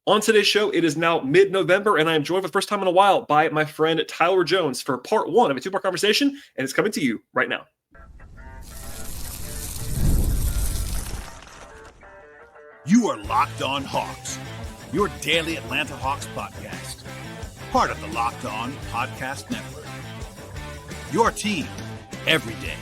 On today's show, it is now mid-November, and I am joined for the first time in a while by my friend Tyler Jones for part one of a two-part conversation, and it's coming to you right now. You are Locked On Hawks, your daily Atlanta Hawks podcast, part of the Locked On Podcast Network. Your team every day.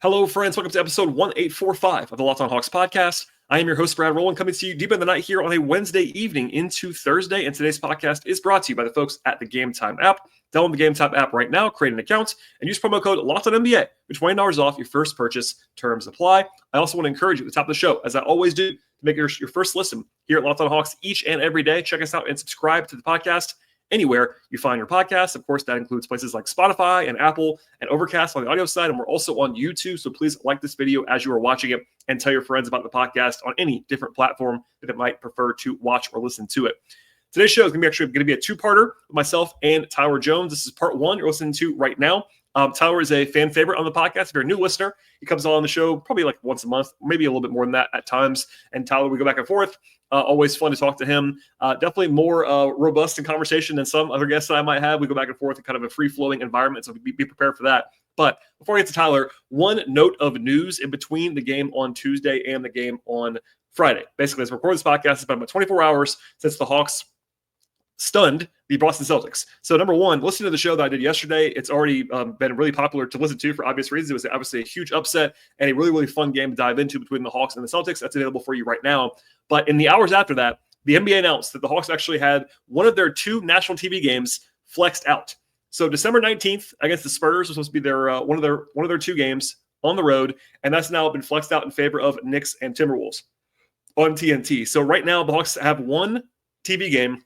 Hello, friends. Welcome to episode 1845 of the Locked On Hawks podcast. I am your host, Rowland, coming to you deep in the night here on a Wednesday evening into Thursday. And today's podcast is brought to you by the folks at the Game Time app. Download the Game Time app right now, create an account, and use promo code LOCKEDONNBA for $20 off your first purchase. Terms apply. I also want to encourage you at the top of the show, as I always do, to make your first listen here at Locked On Hawks each and every day. Check us out and subscribe to the podcast anywhere you find your podcasts. Of course, that includes places like Spotify and Apple and Overcast on the audio side. And we're also on YouTube. So please like this video as you are watching it and tell your friends about the podcast on any different platform that they might prefer to watch or listen to it. Today's show is going to be a two-parter with myself and Tyler Jones. This is part one you're listening to right now. Tyler is a fan favorite on the podcast. If you're a new listener, he comes on the show probably like once a month, maybe a little bit more than that at times. And Tyler, we go back and forth. Always fun to talk to him. Definitely more robust in conversation than some other guests that I might have. We go back and forth in kind of a free-flowing environment, so be prepared for that. But before I get to Tyler, one note of news in between the game on Tuesday and the game on Friday. Basically, as we record this podcast, it's been about 24 hours since the Hawks stunned the Boston Celtics. So number one, listen to the show that I did yesterday. It's already been really popular to listen to for obvious reasons. It was obviously a huge upset and a really, really fun game to dive into between the Hawks and the Celtics. That's available for you right now. But in the hours after that, the NBA announced that the Hawks actually had one of their two national TV games flexed out. So December 19th against the Spurs was supposed to be their one of their two games on the road, and that's now been flexed out in favor of Knicks and Timberwolves on TNT. So right now, the Hawks have one TV game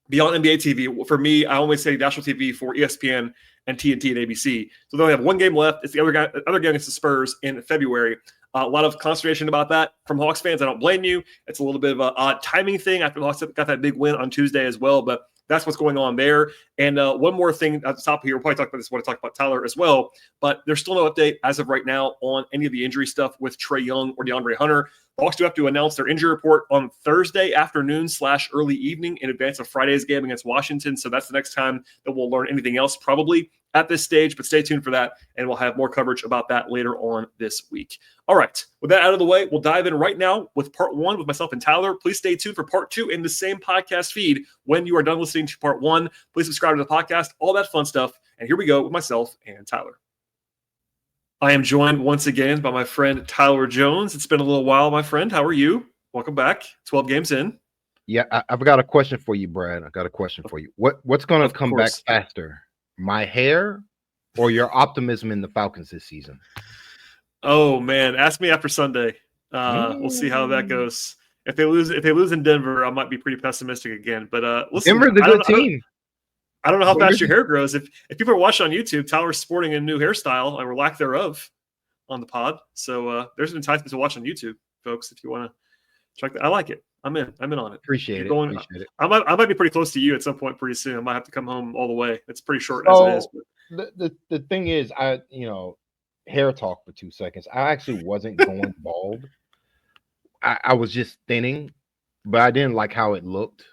beyond NBA TV. For me, I always say national TV for ESPN and TNT and ABC. So they only have one game left. It's the other game against the Spurs in February. A lot of consternation about that from Hawks fans. I don't blame you. It's a little bit of an odd timing thing after the Hawks got that big win on Tuesday as well. But that's what's going on there. And one more thing at the top here, we'll probably talk about this when I talk about Tyler as well. But there's still no update as of right now on any of the injury stuff with Trae Young or DeAndre Hunter. The Hawks do have to announce their injury report on Thursday afternoon / early evening in advance of Friday's game against Washington. So that's the next time that we'll learn anything else probably at this stage. But stay tuned for that, and we'll have more coverage about that later on this week. All right, with that out of the way, we'll dive in right now with part one with myself and Tyler. Please stay tuned for part two in the same podcast feed when you are done listening to part one. Please subscribe to the podcast, all that fun stuff. And here we go with myself and Tyler. I am joined once again by my friend Tyler Jones. It's been a little while, my friend. How are you? Welcome back. 12 games in. Yeah, I've got a question for you, Brad. I've got a question for you. What's going to come back faster, my hair or your optimism in the Falcons this season? Oh man, ask me after Sunday. We'll see how that goes. If they lose in Denver, I might be pretty pessimistic again. But listen, Denver's a good team. I don't know how fast your hair grows. If people are watching on YouTube, Tyler's sporting a new hairstyle or lack thereof on the pod. So there's an enticement to watch on YouTube, folks. If you want to check that, I like it. I'm in on it. Appreciate it. I might be pretty close to you at some point pretty soon. I might have to come home all the way. It's pretty short as it is. But. The thing is, hair talk for 2 seconds. I actually wasn't going bald. I was just thinning, but I didn't like how it looked.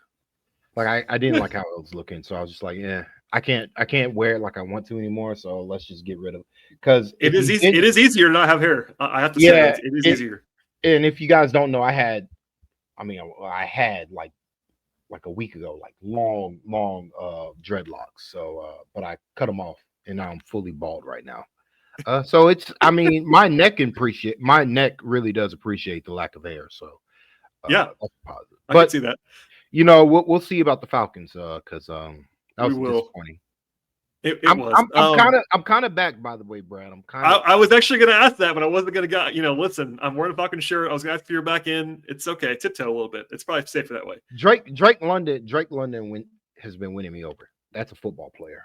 Like I didn't like how it was looking, so I was just like, yeah, I can't wear it like I want to anymore. So let's just get rid of it because it is easy. It is easier to not have hair. I have to say it is easier. And if you guys don't know, I had like a week ago, like long dreadlocks. So, but I cut them off, and now I'm fully bald right now. So my neck really does appreciate the lack of hair. So yeah, that's positive. I can see that. We'll see about the Falcons because that was disappointing. It was. I'm kind of back, by the way, Brad. I was actually going to ask that, but I wasn't going to. Listen, I'm wearing a Falcon shirt. I was going to ask if you're back in. It's okay. Tiptoe a little bit. It's probably safer that way. Drake London has been winning me over. That's a football player.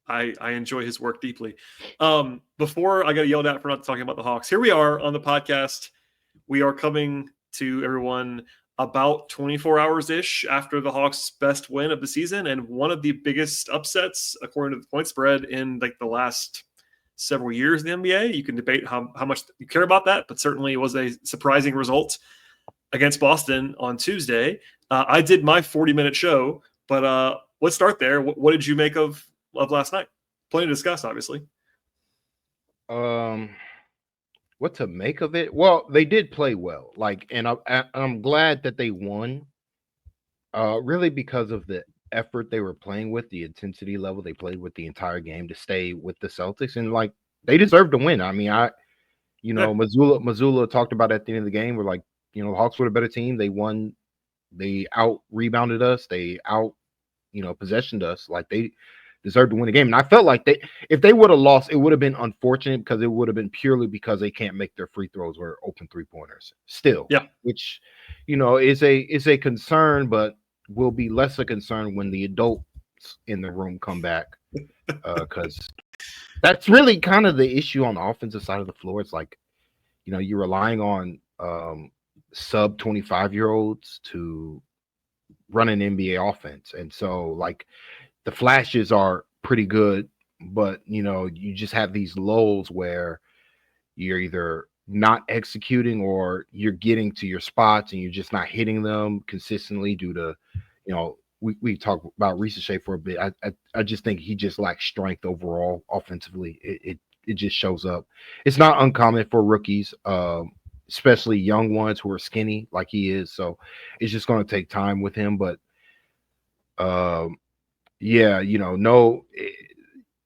I enjoy his work deeply. Before I got yelled at for not talking about the Hawks, here we are on the podcast. We are coming to everyone about 24 hours-ish after the Hawks' best win of the season and one of the biggest upsets, according to the point spread, in like the last several years in the NBA. You can debate how much you care about that, but certainly it was a surprising result. against Boston on Tuesday. I did my 40-minute show, but let's start there. What did you make of last night? Plenty to discuss, obviously. What to make of it? Well, they did play well. And I'm glad that they won. Really because of the effort they were playing with, the intensity level they played with the entire game to stay with the Celtics, and they deserved to win. I mean, Missoula talked about at the end of the game, we're like, the Hawks were a better team. They won. They out rebounded us. They out, possessioned us. Like, they deserved to win the game. And I felt like if they would have lost, it would have been unfortunate because it would have been purely because they can't make their free throws or open 3-pointers still. Yeah. Which, is a concern, but will be less a concern when the adults in the room come back. Because that's really kind of the issue on the offensive side of the floor. It's like, you're relying on sub 25-year-olds to run an NBA offense. And so the flashes are pretty good, but you just have these lulls where you're either not executing or you're getting to your spots and you're just not hitting them consistently due to, we talked about Risacher for a bit. I just think he just lacks strength overall offensively. It just shows up. It's not uncommon for rookies, especially young ones who are skinny like he is. So it's just going to take time with him. But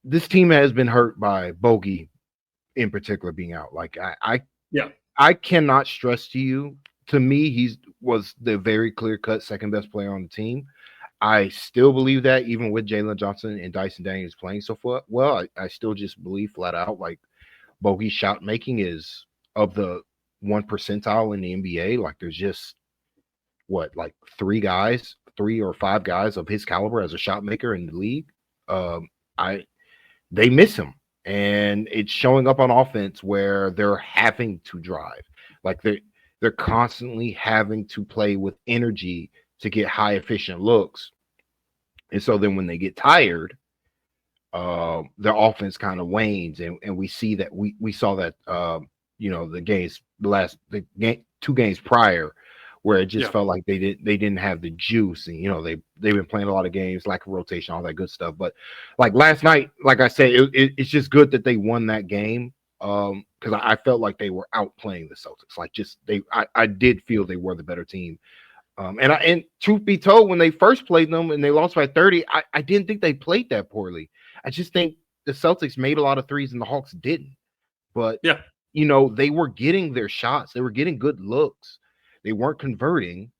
this team has been hurt by Bogey in particular being out. I cannot stress to you. To me, he was the very clear-cut second best player on the team. I still believe that, even with Jalen Johnson and Dyson Daniels playing so far. Well, I still just believe flat out Bogey's shot making is of the 1 percentile in the NBA. There's just three or five guys of his caliber as a shot maker in the league. They miss him, and it's showing up on offense where they're having to drive. They're constantly having to play with energy to get high efficient looks. And so then when they get tired, their offense kind of wanes. And we see that we saw that, the two games prior, where it just felt like they didn't have the juice. And, they've been playing a lot of games, lack of rotation, all that good stuff. But last night, like I said, it's just good that they won that game. Because I felt like they were outplaying the Celtics. I did feel they were the better team. And truth be told, when they first played them and they lost by 30, I didn't think they played that poorly. I just think the Celtics made a lot of threes and the Hawks didn't. But they were getting their shots. They were getting good looks. They weren't converting.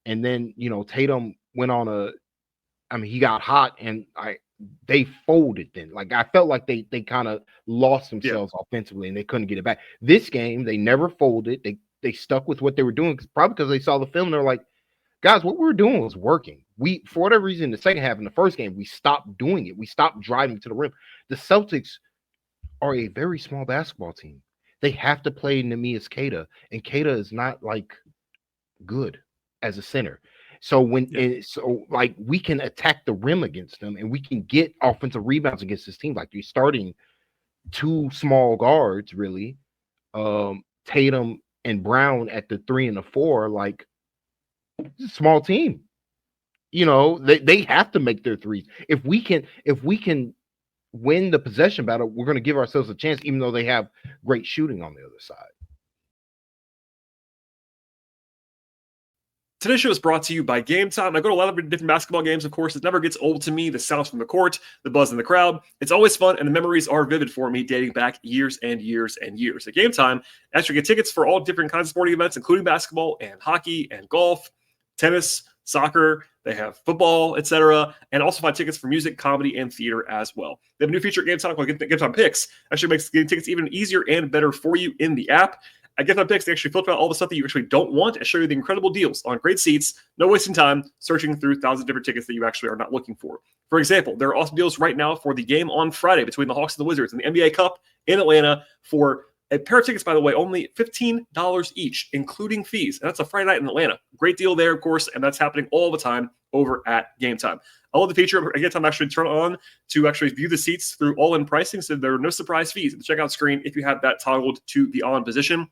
And then, Tatum went on he got hot and they folded then. I felt like they kind of lost themselves offensively and they couldn't get it back. This game, they never folded. They stuck with what they were doing, probably because they saw the film and they're like, guys, what we were doing was working. We, for whatever reason, in the second half, in the first game, we stopped doing it. We stopped driving to the rim. The Celtics are a very small basketball team. They have to play Neemias Queta, and Queta is not good as a center. So we can attack the rim against them, and we can get offensive rebounds against this team. You're starting two small guards, really, Tatum and Brown at the 3 and the 4. It's a small team. They have to make their threes. If we can win the possession battle, we're going to give ourselves a chance, even though they have great shooting on the other side. Today's show is brought to you by Game Time. I go to a lot of different basketball games, of course. It never gets old to me. The sounds from the court, the buzz in the crowd. It's always fun, and the memories are vivid for me, dating back years and years and years. At Game Time, actually get tickets for all different kinds of sporting events, including basketball and hockey and golf, tennis, soccer. They have football, etc. And also find tickets for music, comedy, and theater as well. They have a new feature at Game Time called Game Time Picks. Actually makes getting tickets even easier and better for you in the app. At Get My Picks, they actually filter out all the stuff that you actually don't want and show you the incredible deals on great seats, no wasting time searching through thousands of different tickets that you actually are not looking for. For example, there are awesome deals right now for the game on Friday between the Hawks and the Wizards in the NBA Cup in Atlanta for a pair of tickets, by the way, only $15 each, including fees. And that's a Friday night in Atlanta. Great deal there, of course, and that's happening all the time over at Game Time. I love the feature at Game Time actually turn on to actually view the seats through all-in pricing, so there are no surprise fees at the checkout screen if you have that toggled to the on position.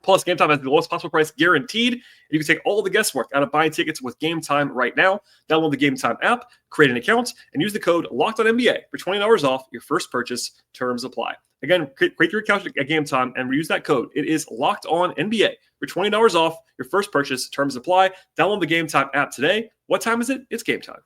Plus, Game Time has the lowest possible price guaranteed. And you can take all the guesswork out of buying tickets with Game Time right now. Download the Game Time app, create an account, and use the code LOCKEDONNBA for $20 off your first purchase. Terms apply. Again, create your account at Game Time and use that code. It is LOCKEDONNBA for $20 off your first purchase. Terms apply. Download the Game Time app today. What time is it? It's game time.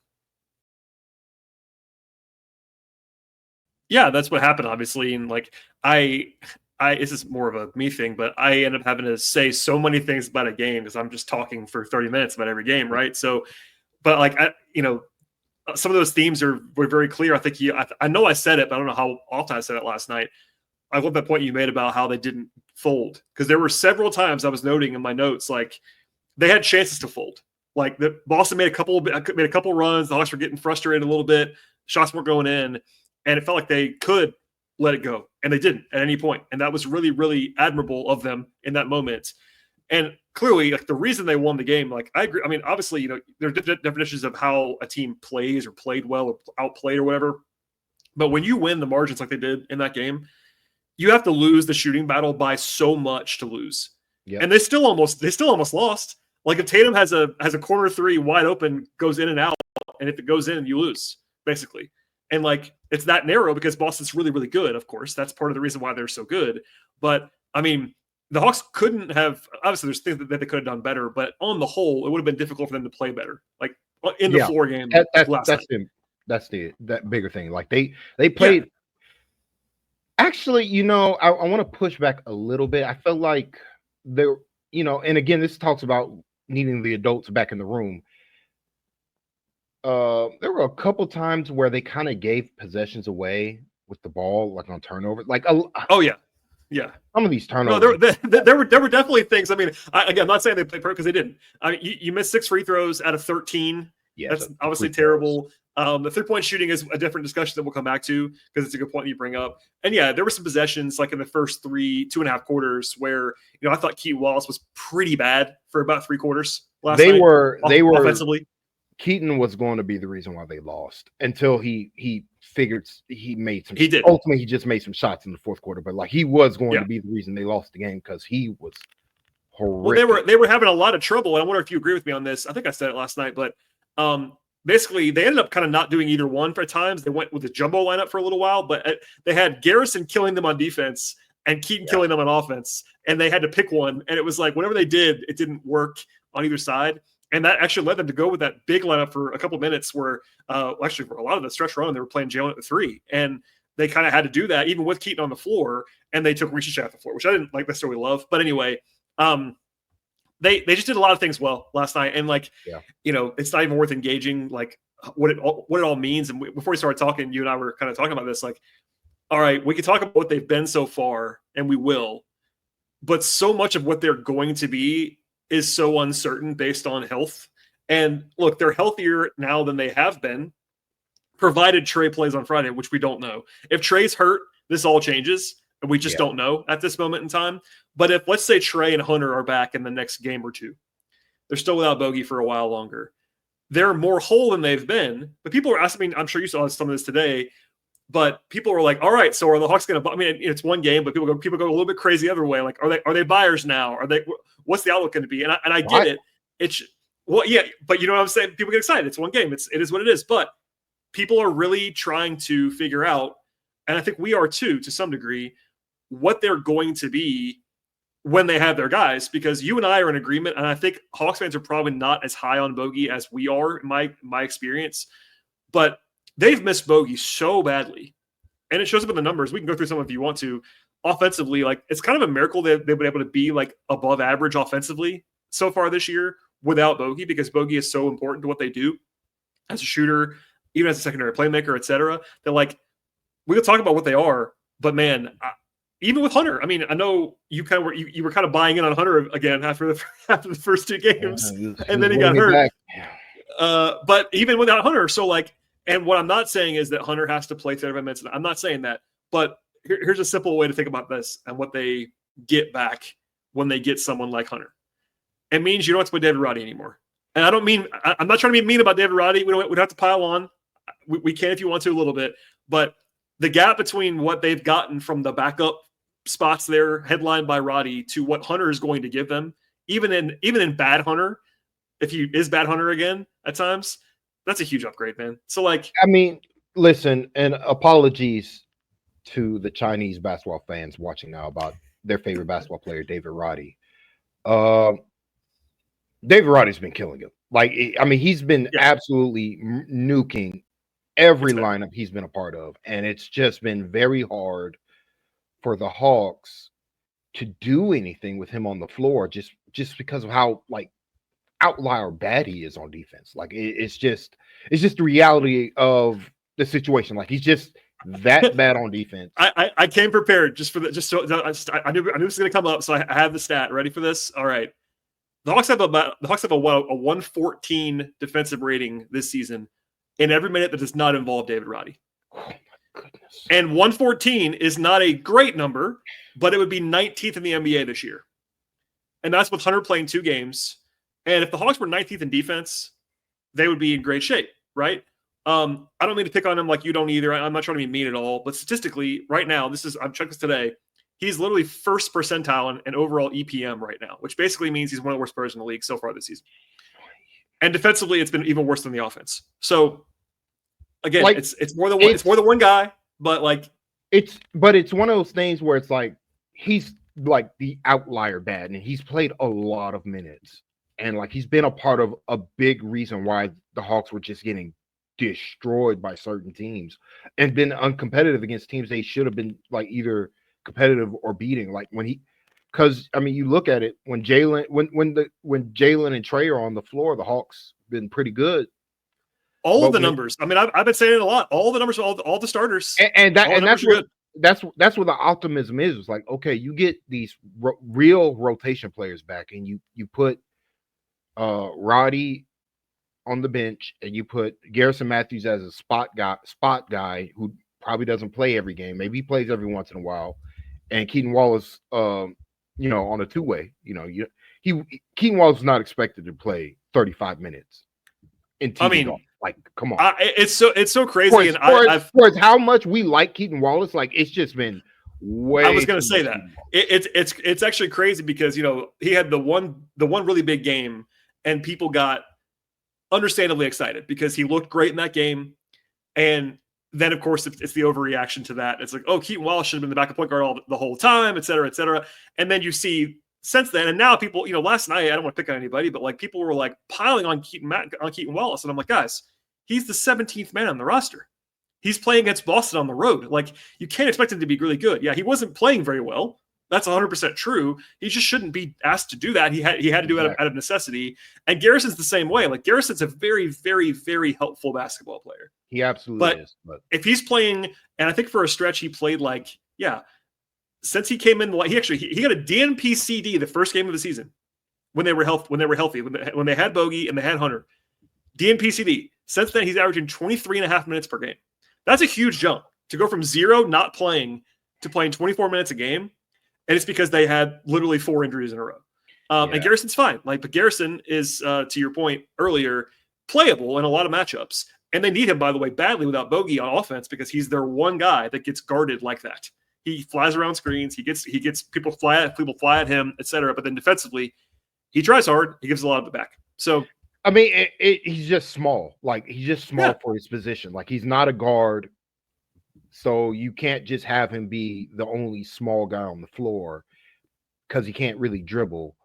Yeah, that's what happened, obviously. And like, I this is more of a me thing, but I end up having to say so many things about a game because I'm just talking for 30 minutes about every game, right? So, but like, some of those themes were very clear. I think I know I said it, but I don't know how often I said it last night. I love that point you made about how they didn't fold, because there were several times I was noting in my notes, like they had chances to fold. Like the Boston made a couple runs. The Hawks were getting frustrated a little bit. Shots weren't going in, and it felt like they could let it go, and they didn't at any point. And that was really, really admirable of them in that moment. And clearly, like the reason they won the game, like I agree. I mean, obviously, there are different definitions of how a team plays or played well or outplayed or whatever. But when you win the margins like they did in that game, you have to lose the shooting battle by so much to lose. Yep. And they still almost lost. Like if Tatum has a corner three wide open, goes in and out, and if it goes in, you lose basically. And like it's that narrow because Boston's really, really good. Of course, that's part of the reason why they're so good. But I mean, the Hawks couldn't have. Obviously, there's things that they could have done better, but on the whole, it would have been difficult for them to play better. Like in the floor game, that's that bigger thing. Like they played. Yeah. Actually, I want to push back a little bit. I felt like there, and again, this talks about needing the adults back in the room. There were a couple times where they kind of gave possessions away with the ball, like on turnover. Like, yeah. Some of these turnovers. No, there were definitely things. I mean, again, I'm not saying they played perfect because they didn't. I mean, you missed 6 free throws out of 13. Yeah, that's obviously terrible. The 3-point shooting is a different discussion that we'll come back to because it's a good point you bring up. And yeah, there were some possessions like in the first 2.5 quarters where I thought Keaton Wallace was pretty bad for about 3 quarters last night. They were offensively. Keaton was going to be the reason why they lost until he figured he made some. He did. Ultimately, he just made some shots in the fourth quarter, but like he was going to be the reason they lost the game because he was horrific. Well, they were having a lot of trouble, and I wonder if you agree with me on this. I think I said it last night, but basically they ended up kind of not doing either one for times. They went with the jumbo lineup for a little while, but they had Garrison killing them on defense and Keaton killing them on offense, and they had to pick one. And it was like whatever they did, it didn't work on either side. And that actually led them to go with that big lineup for a couple of minutes where actually for a lot of the stretch run, they were playing Jalen at the 3. And they kind of had to do that even with Keaton on the floor. And they took Risacher off the floor, which I didn't like necessarily love. But anyway, they just did a lot of things well last night. And like, it's not even worth engaging like what it all means. And before we started talking, you and I were kind of talking about this, like, all right, we can talk about what they've been so far and we will, but so much of what they're going to be is so uncertain based on health. And look, they're healthier now than they have been, provided Trey plays on Friday, which we don't know. If Trey's hurt, this all changes, and we just don't know at this moment in time. But if, let's say, Trey and Hunter are back in the next game or two, they're still without Bogey for a while longer. They're more whole than they've been. But people are asking me, I'm sure you saw some of this today, but people were like, all right, so are the Hawks going to – I mean, it's one game, but people go a little bit crazy the other way. Like, are they buyers now? What's the outlook going to be? And I get it. It's well, yeah, but you know what I'm saying? People get excited. It's one game. It is what it is. But people are really trying to figure out, and I think we are too, to some degree, what they're going to be when they have their guys. Because you and I are in agreement, and I think Hawks fans are probably not as high on Bogey as we are in my experience. But they've missed Bogey so badly, and it shows up in the numbers. We can go through some if you want to. Offensively, like it's kind of a miracle they've been able to be like above average offensively so far this year without Bogey, because Bogey is so important to what they do as a shooter, even as a secondary playmaker, etc. That like we could talk about what they are, but man, even with Hunter, I mean, I know you kind of you were kind of buying in on Hunter again after the first 2 games, and then he got hurt. But even without Hunter, so like, and what I'm not saying is that Hunter has to play 35 minutes. I'm not saying that, but here's a simple way to think about this and what they get back when they get someone like Hunter. It means you don't have to play David Roddy anymore. And I'm not trying to be mean about David Roddy. We don't have to pile on. We can if you want to a little bit. But the gap between what they've gotten from the backup spots there, headlined by Roddy, to what Hunter is going to give them, even in bad Hunter, if he is bad Hunter again at times, that's a huge upgrade, man. So like, I mean, listen, and apologies to the Chinese basketball fans watching now about their favorite basketball player, David Roddy. David Roddy's been killing him. Like, I mean, he's been absolutely nuking every lineup he's been a part of, and it's just been very hard for the Hawks to do anything with him on the floor, just because of how like outlier bad he is on defense. Like it's just the reality of the situation. Like he's just that bad on defense. I came prepared just for the I knew this was going to come up, so I have the stat ready for this. All right, the Hawks have a 114 defensive rating this season in every minute that does not involve David Roddy. Oh my goodness! And 114 is not a great number, but it would be 19th in the NBA this year, and that's with Hunter playing 2 games. And if the Hawks were 19th in defense, they would be in great shape, right? I don't mean to pick on him like you don't either. I'm not trying to be mean at all. But statistically, right now, I'm checking this today, he's literally first percentile in overall EPM right now, which basically means he's one of the worst players in the league so far this season. And defensively, it's been even worse than the offense. So again, like, it's more than one guy, but like it's one of those things where it's like he's like the outlier bad, and he's played a lot of minutes. And like he's been a part of a big reason why the Hawks were just getting destroyed by certain teams and been uncompetitive against teams they should have been like either competitive or beating. Like because I mean, you look at it when Jalen and Trey are on the floor, the Hawks been pretty good. All of the numbers. I mean, I've been saying it a lot. All the numbers, all the starters, that's where the optimism is. It's like, okay, you get these real rotation players back, and you put Roddy on the bench, and you put Garrison Matthews as a spot guy who probably doesn't play every game. Maybe he plays every once in a while, and Keaton Wallace, on a 2-way. Keaton Wallace is not expected to play 35 minutes. I mean, like, come on, it's so crazy. For how much we like Keaton Wallace, like it's just been way. I was going to say that it's actually crazy because he had the one really big game. And people got understandably excited because he looked great in that game. And then, of course, it's the overreaction to that. It's like, oh, Keaton Wallace should have been the backup point guard the whole time, et cetera, et cetera. And then you see since then, and now people, last night, I don't want to pick on anybody, but like people were like piling on Keaton Wallace. And I'm like, guys, he's the 17th man on the roster. He's playing against Boston on the road. Like, you can't expect him to be really good. Yeah, he wasn't playing very well. That's 100% true. He just shouldn't be asked to do that. He had to do it out of necessity. And Garrison's the same way. Like, Garrison's a very, very, very helpful basketball player. He absolutely is. But if he's playing, and I think for a stretch he played since he came in, he got a DNP CD the first game of the season when they were healthy, when they had Bogey and they had Hunter. DNP CD. Since then, he's averaging 23.5 minutes per game. That's a huge jump to go from 0 not playing to playing 24 minutes a game. And it's because they had literally 4 injuries in a row. And Garrison's fine. But Garrison is, to your point earlier, playable in a lot of matchups. And they need him, by the way, badly without Bogey on offense because he's their one guy that gets guarded like that. He flies around screens. He gets people fly at him, etc. But then defensively, he tries hard. He gives a lot of it back. So I mean, he's just small. Like he's just small for his position. Like he's not a guard. So you can't just have him be the only small guy on the floor because he can't really dribble.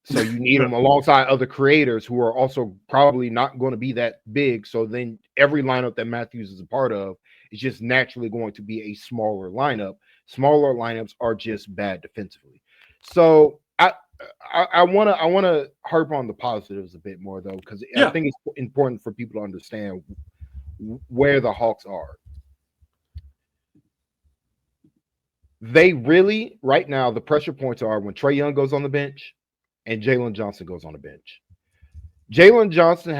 So you need him alongside other creators who are also probably not going to be that big. So then every lineup that Matthews is a part of is just naturally going to be a smaller lineup. Smaller lineups are just bad defensively. So I want to harp on the positives a bit more though, because I think it's important for people to understand where the Hawks are. They really, right now, the pressure points are when Trae Young goes on the bench and Jalen Johnson goes on the bench. Jalen Johnson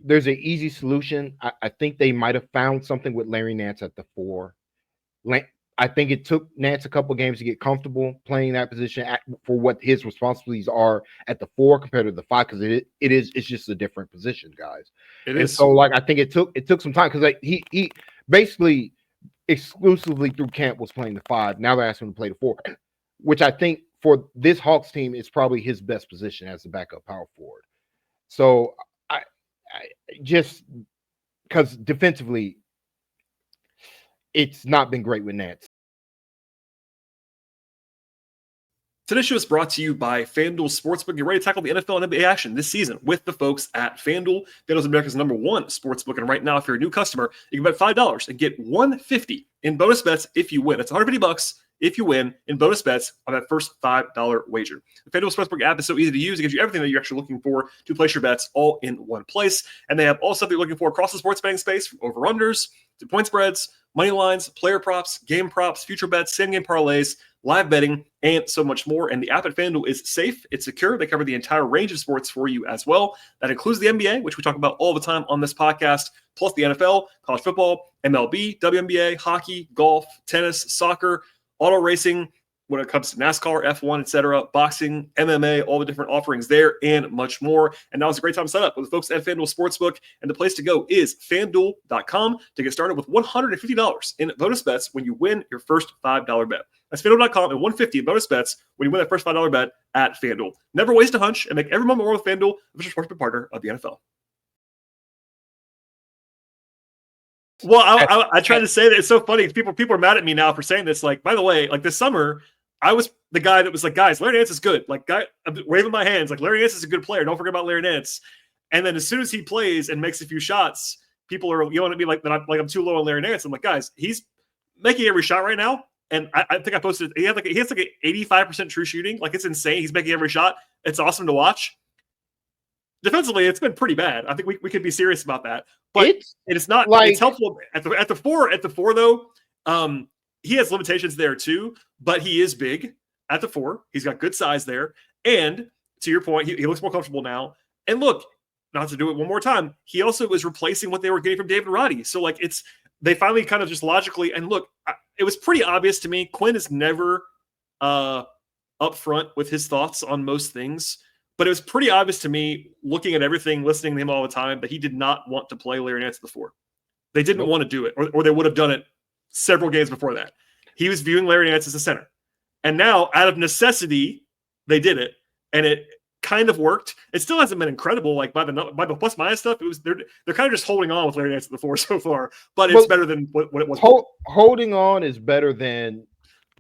there's an easy solution. I think they might have found something with Larry Nance at the 4. I think it took Nance a couple games to get comfortable playing that position for what his responsibilities are at the 4 compared to the 5, because it's just a different position, guys. It is. So I think it took some time because he basically exclusively through camp was playing the 5. Now they're asking him to play the 4, which I think for this Hawks team is probably his best position as the backup power forward. So I just because defensively, it's not been great with Nance. Today's show is brought to you by FanDuel Sportsbook. Get ready to tackle the NFL and NBA action this season with the folks at FanDuel. FanDuel is America's #1 sportsbook, and right now, if you're a new customer, you can bet $5 and get $150 in bonus bets if you win. It's $150 if you win in bonus bets on that first $5 wager. The FanDuel Sportsbook app is so easy to use. It gives you everything that you're actually looking for to place your bets all in one place. And they have all stuff that you're looking for across the sports betting space, from over-unders to point spreads, money lines, player props, game props, future bets, same-game parlays, live betting, and so much more. And the app at FanDuel is safe. It's secure. They cover the entire range of sports for you as well. That includes the NBA, which we talk about all the time on this podcast, plus the NFL, college football, MLB, WNBA, hockey, golf, tennis, soccer, auto racing, when it comes to NASCAR, F1, etc., boxing, MMA, all the different offerings there, and much more. And now is a great time to sign up with the folks at FanDuel Sportsbook. And the place to go is FanDuel.com to get started with $150 in bonus bets when you win your first $5 bet. That's FanDuel.com and $150 in bonus bets when you win that first $5 bet at FanDuel. Never waste a hunch and make every moment more with FanDuel, official sportsbook partner of the NFL. Well, I tried to say that it's so funny. People are mad at me now for saying this. Like, by the way, like this summer, I was the guy that was like, guys, Larry Nance is good. Like, I'm waving my hands. Like, Larry Nance is a good player. Don't forget about Larry Nance. And then as soon as he plays and makes a few shots, people are yelling at me like that. I'm too low on Larry Nance. I'm like, guys, he's making every shot right now. And I think I posted he has like an 85% true shooting. Like, it's insane. He's making every shot. It's awesome to watch. Defensively, it's been pretty bad. I think we could be serious about that. But it's not like it's helpful at the four though. He has limitations there too, but he is big at the 4. He's got good size there. And to your point, he looks more comfortable now. And look, not to do it one more time, he also was replacing what they were getting from David Roddy. So like they finally kind of just logically, and look, it was pretty obvious to me. Quinn is never upfront with his thoughts on most things. But it was pretty obvious to me, looking at everything, listening to him all the time, that he did not want to play Larry Nance at the 4. They didn't want to do it, or they would have done it several games before that. He was viewing Larry Nance as a center. And now, out of necessity, they did it, and it kind of worked. It still hasn't been incredible, like by the plus minus stuff. They're kind of just holding on with Larry Nance at the 4 so far, but it's better than what it was. Holding on is better than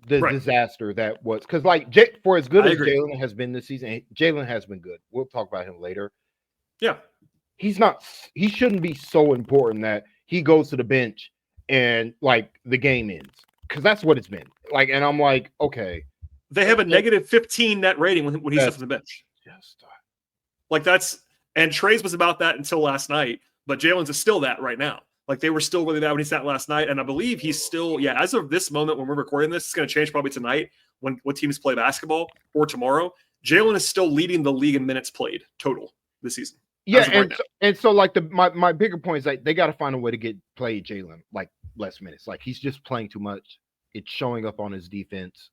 the disaster that was, because like for as good as Jalen has been this season, Jalen has been good. We'll talk about him later. Yeah, he shouldn't be so important that he goes to the bench and like the game ends, because that's what it's been like. And I'm like, okay, they have a negative 15 net rating when he's off the bench. Yes, like and Trey's was about that until last night, but Jalen's is still that right now. Like, they were still really bad when he sat last night. And I believe he's still, as of this moment when we're recording this, it's going to change probably tonight when teams play basketball, or tomorrow. Jalen is still leading the league in minutes played total this season. Yeah, and so like my bigger point is like they got to find a way to play Jalen like less minutes. Like, he's just playing too much. It's showing up on his defense.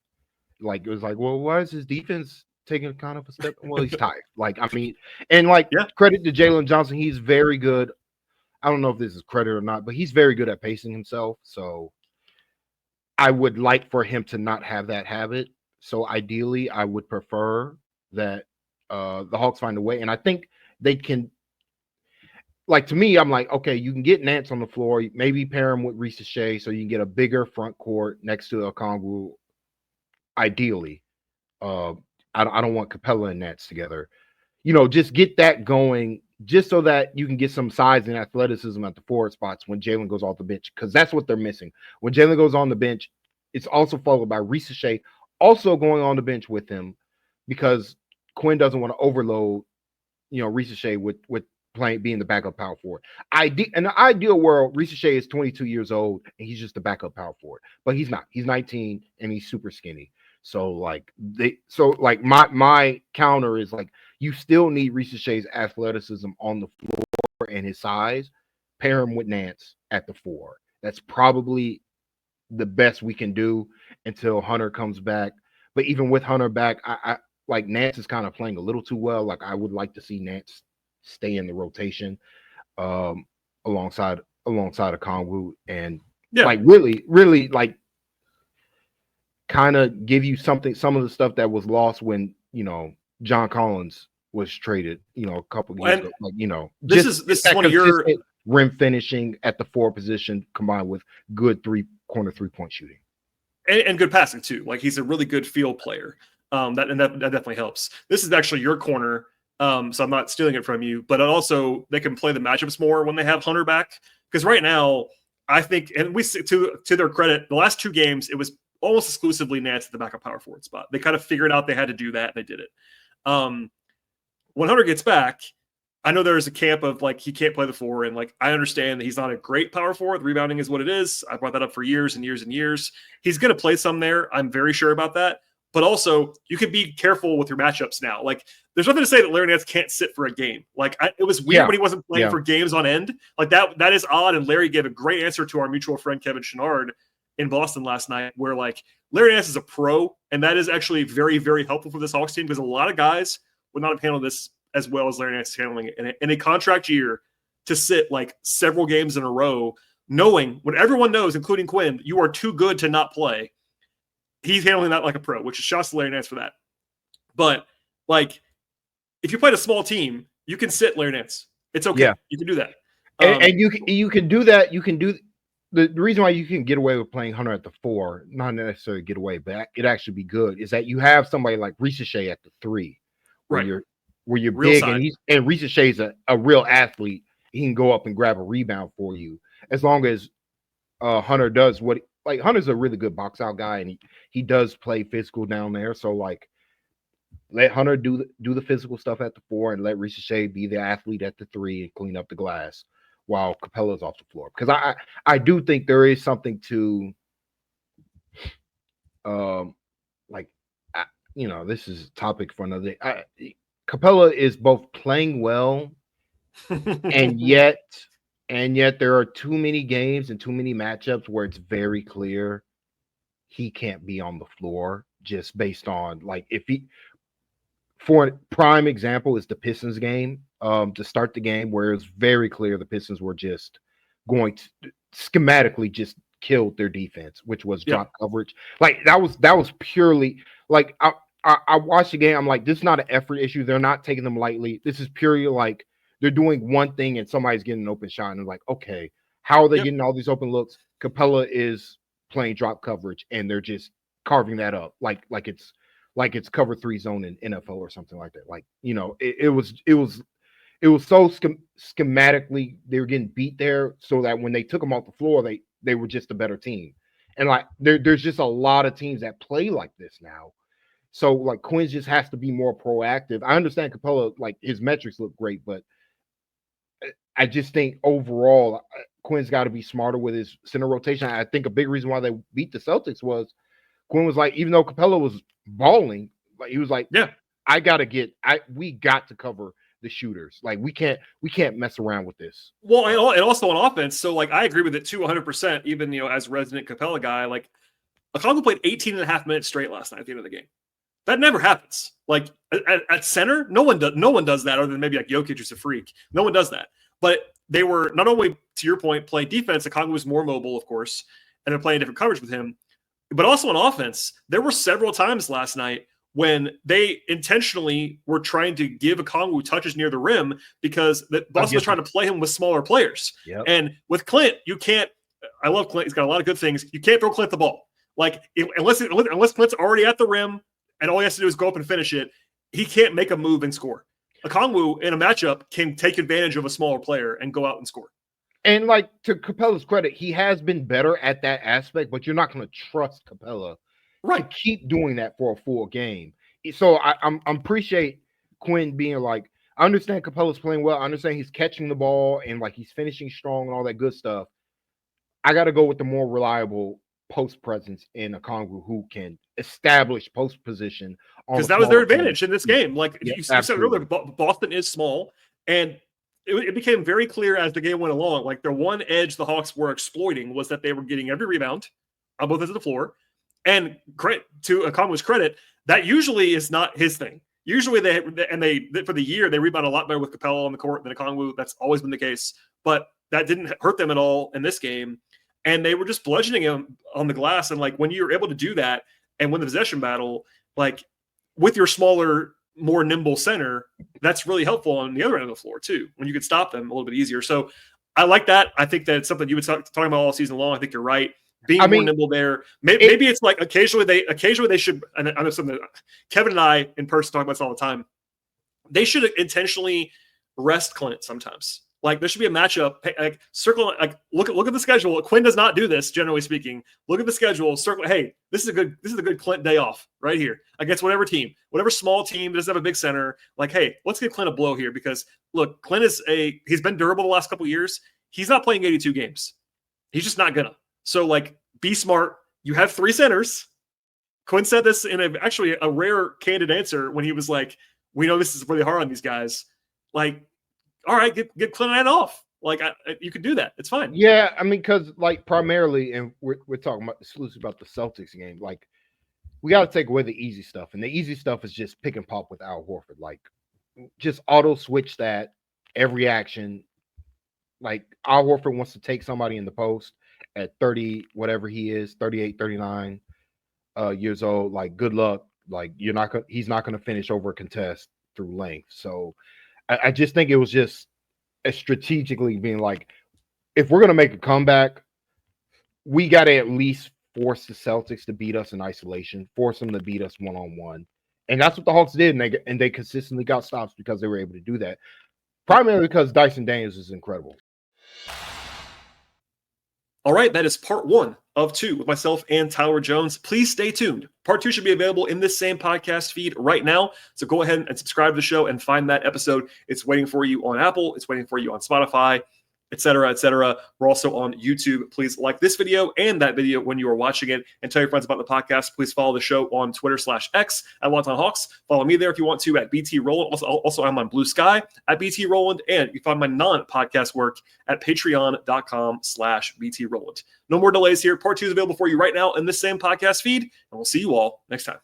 Like, it was like, well, why is his defense taking kind of a step? Well, he's tired. Like, I mean, and like credit to Jalen Johnson, he's very good. I don't know if this is credit or not, but he's very good at pacing himself. So I would like for him to not have that habit. So ideally, I would prefer that the Hawks find a way. And I think they can, like, to me, I'm like, okay, you can get Nance on the floor, maybe pair him with Risacher so you can get a bigger front court next to Okongwu, ideally. I don't want Capella and Nance together. You know, just get that going, just so that you can get some size and athleticism at the forward spots when Jalen goes off the bench, because that's what they're missing. When Jalen goes on the bench, it's also followed by Risacher also going on the bench with him, because Quinn doesn't want to overload, Risacher with being the backup power forward. In the ideal world, Risacher is 22 years old and he's just the backup power forward, but he's not. He's 19 and he's super skinny. So my counter is like, you still need Risacher's athleticism on the floor and his size. Pair him with Nance at the 4. That's probably the best we can do until Hunter comes back. But even with Hunter back, I like Nance is kind of playing a little too well. Like, I would like to see Nance stay in the rotation alongside Okongwu. And Yeah. Like really like kind of give you something, some of the stuff that was lost when, John Collins was traded, a couple of years And ago. Like, this just is that one of your consistent rim finishing at the 4 position combined with good corner 3-point shooting. And good passing too. Like he's a really good field player. That definitely helps. This is actually your corner. So I'm not stealing it from you, but also they can play the matchups more when they have Hunter back. Because right now, I think, and we to their credit, the last 2 games it was almost exclusively Nance at the backup power forward spot. They kind of figured out they had to do that, and they did it. When Hunter gets back, I know there's a camp of like he can't play the 4, and like I understand that he's not a great power forward. Rebounding is what it is. I brought that up for years and years and years. He's going to play some there. I'm very sure about that. But also, you can be careful with your matchups now. Like, there's nothing to say that Larry Nance can't sit for a game. Like, it was weird when he wasn't playing for games on end. Like that is odd. And Larry gave a great answer to our mutual friend Kevin Chenard in Boston last night, where like Larry Nance is a pro, and that is actually very, very helpful for this Hawks team because a lot of guys would not have handled this as well as Larry Nance is handling it in a contract year to sit like several games in a row, knowing what everyone knows, including Quinn, you are too good to not play. He's handling that like a pro, which is shouts to Larry Nance for that. But like, if you played a small team, you can sit Larry Nance. It's okay. Yeah. You can do that. And you can do that. You can do the reason why you can get away with playing Hunter at the 4, not necessarily get away, but it actually be good, is that you have somebody like Risacher at the 3, where you're real big side. And Risacher is a real athlete. He can go up and grab a rebound for you as long as Hunter does what. Like Hunter's a really good box out guy, and he does play physical down there. So like, let Hunter do the physical stuff at the 4, and let Risacher be the athlete at the 3 and clean up the glass while Capella's off the floor. Because I do think there is something to, this is a topic for another day. Capella is both playing well, and yet there are too many games and too many matchups where it's very clear he can't be on the floor just based on like for a prime example is the Pistons game to start the game where it's very clear the Pistons were just going to schematically just killed their defense, which was drop coverage. Like that was purely like I watched the game. I'm like, this is not an effort issue. They're not taking them lightly. This is purely like they're doing one thing and somebody's getting an open shot, and like, okay, how are they getting all these open looks? Capella is playing drop coverage, and they're just carving that up like it's cover 3 zone in NFL or something like that. Like, it was so schematically they were getting beat there, so that when they took them off the floor, they were just a better team. And like there's just a lot of teams that play like this now. So like Quinn just has to be more proactive. I understand Capella, like his metrics look great, but I just think overall Quinn's got to be smarter with his center rotation. I think a big reason why they beat the Celtics was Quinn was like, even though Capella was balling, like he was like, we got to cover the shooters. Like we can't mess around with this. Well, and also on offense. So like I agree with it too 100%. Even as resident Capella guy, like Okongwu played 18 and a half minutes straight last night at the end of the game. That never happens. Like at center, no one does that other than maybe like Jokic is a freak. No one does that. But they were not only, to your point, playing defense. Okongwu was more mobile, of course, and they're playing different coverage with him. But also on offense, there were several times last night when they intentionally were trying to give Okongwu touches near the rim because Boston was trying to play him with smaller players. Yep. And with Clint, you can't. I love Clint. He's got a lot of good things. You can't throw Clint the ball. Like unless Clint's already at the rim and all he has to do is go up and finish it, he can't make a move and score. Okongwu in a matchup can take advantage of a smaller player and go out and score. And like to Capella's credit, he has been better at that aspect, but you're not going to trust Capella to keep doing that for a full game. So I appreciate Quinn being like, I understand Capella's playing well. I understand he's catching the ball and like he's finishing strong and all that good stuff. I got to go with the more reliable post presence in Okongwu who can establish post position. Because that was their advantage in this game. Like you said earlier, Boston is small, and it became very clear as the game went along. Like the one edge the Hawks were exploiting was that they were getting every rebound on both ends of the floor. And to Okongwu's credit, that usually is not his thing. Usually they for the year they rebound a lot better with Capella on the court than Okongwu. That's always been the case, but that didn't hurt them at all in this game. and they were just bludgeoning him on the glass. And like when you're able to do that and win the possession battle, like with your smaller, more nimble center, that's really helpful on the other end of the floor too, when you can stop them a little bit easier. So I like that. I think that it's something you've been talking about all season long. I think you're right. Being more nimble there. Maybe it's like occasionally they should, and I know something that Kevin and I in person talk about this all the time. They should intentionally rest Clint sometimes. Like there should be a matchup, like circle, like look at the schedule. Quinn does not do this, generally speaking. Look at the schedule, circle. Hey, this is a good Clint day off right here against whatever team, whatever small team doesn't have a big center. Like, hey, let's give Clint a blow here because look, Clint he's been durable the last couple of years. He's not playing 82 games. He's just not gonna. So like, be smart. You have 3 centers. Quinn said this in actually a rare candid answer when he was like, "We know this is really hard on these guys." Like, all right, get Clint off. Like you could do that. It's fine. Yeah, I mean, because like primarily, and we're talking about exclusive about the Celtics game. Like, we got to take away the easy stuff, and the easy stuff is just pick and pop with Al Horford. Like, just auto switch that every action. Like Al Horford wants to take somebody in the post at 30, whatever he is, 38, 39 years old. Like, good luck. Like, he's not gonna finish over a contest through length. So I just think it was just strategically being like, if we're going to make a comeback, we got to at least force the Celtics to beat us in isolation, force them to beat us one-on-one. And that's what the Hawks did, and they consistently got stops because they were able to do that, primarily because Dyson Daniels is incredible. All right, that is part 1 of 2 with myself and Tyler Jones. Please stay tuned. Part 2 should be available in this same podcast feed right now. So go ahead and subscribe to the show and find that episode. It's waiting for you on Apple. It's waiting for you on Spotify, etc., etc. We're also on YouTube. Please like this video and that video when you are watching it, and tell your friends about the podcast. Please follow the show on Twitter/X at Locked On Hawks. Follow me there if you want to at BT Rowland. Also, I'm on Blue Sky at BT Rowland, and you can find my non-podcast work at patreon.com/BT Rowland. No more delays here. Part 2 is available for you right now in this same podcast feed, and we'll see you all next time.